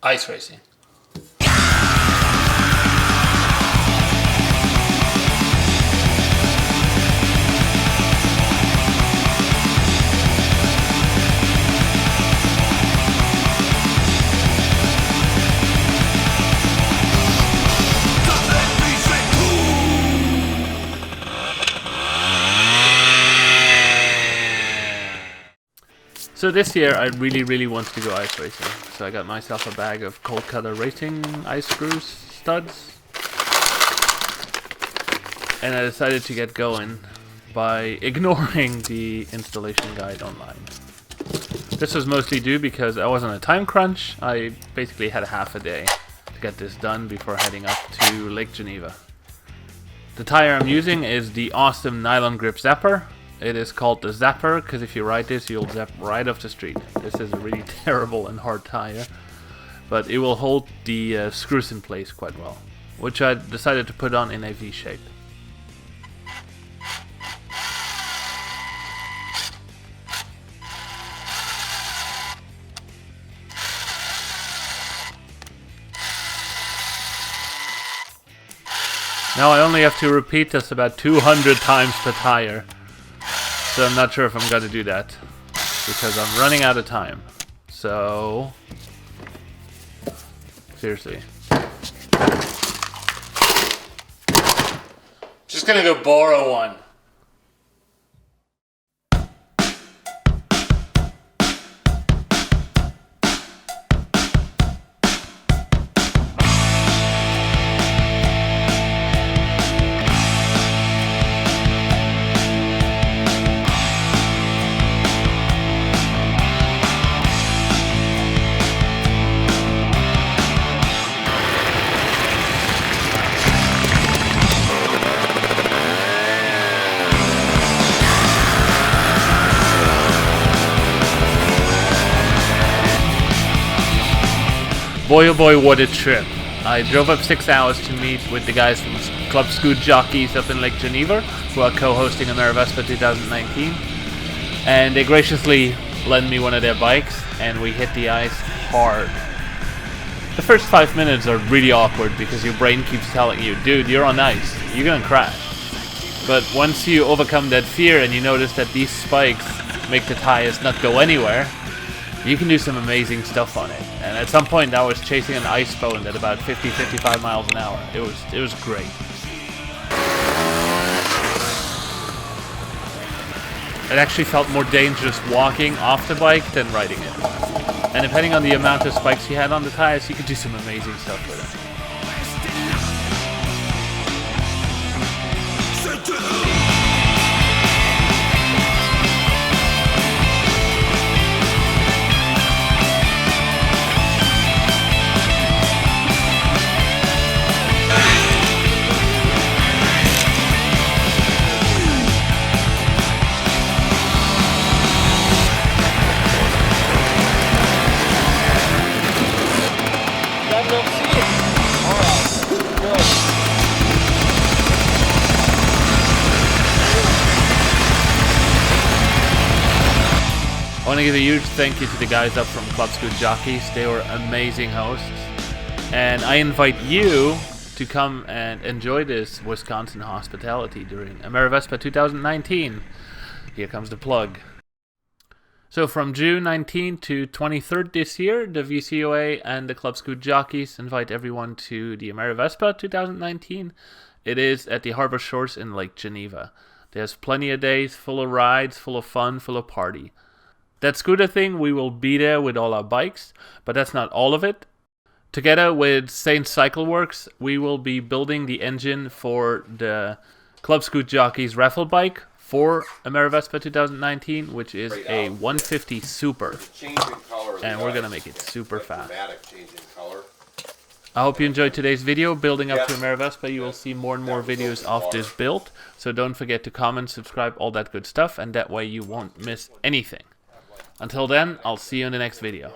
ice racing. So this year I really wanted to go ice racing. So I got myself a bag of cold cutter racing ice screws, studs. And I decided to get going by ignoring the installation guide online. This was mostly due because I was on a time crunch. I basically had half a day to get this done before heading up to Lake Geneva. The tire I'm using is the awesome nylon grip Zapper. It is called the Zapper because if you ride this, you'll zap right off the street. This is a really terrible and hard tire, but it will hold the screws in place quite well, which I decided to put on in a V shape. Now I only have to repeat this about 200 times per tire. So I'm not sure if I'm going to do that, because I'm running out of time. So, seriously. Just going to go borrow one. Boy oh boy, what a trip. I drove up 6 hours to meet with the guys from Club Scoot Jockeys up in Lake Geneva, who are co-hosting AmeriVespa 2019. And they graciously lent me one of their bikes, and we hit the ice hard. The first 5 minutes are really awkward because your brain keeps telling you, dude, you're on ice, you're gonna crash. But once you overcome that fear and you notice that these spikes make the tires not go anywhere, you can do some amazing stuff on it. And at some point I was chasing an ice boat at about 50-55 miles an hour. It was great. It actually felt more dangerous walking off the bike than riding it. And depending on the amount of spikes you had on the tires, you could do some amazing stuff with it. I want to give a huge thank you to the guys up from Club Scoot Jockeys. They were amazing hosts. And I invite you to come and enjoy this Wisconsin hospitality during AmeriVespa 2019. Here comes the plug. So from June 19th to 23rd this year, the VCOA and the Club Scoot Jockeys invite everyone to the AmeriVespa 2019. It is at the Harbor Shores in Lake Geneva. There's plenty of days full of rides, full of fun, full of party. That scooter thing, we will be there with all our bikes, but that's not all of it. Together with Saint Cycle Works, we will be building the engine for the Club Scoot Jockeys raffle bike for AmeriVespa 2019, which is a 150 Super. And we're going to make it super fast. I hope you enjoyed today's video. Building up to AmeriVespa, you will see more and more videos of this build. So don't forget to comment, subscribe, all that good stuff, and that way you won't miss anything. Until then, I'll see you in the next video.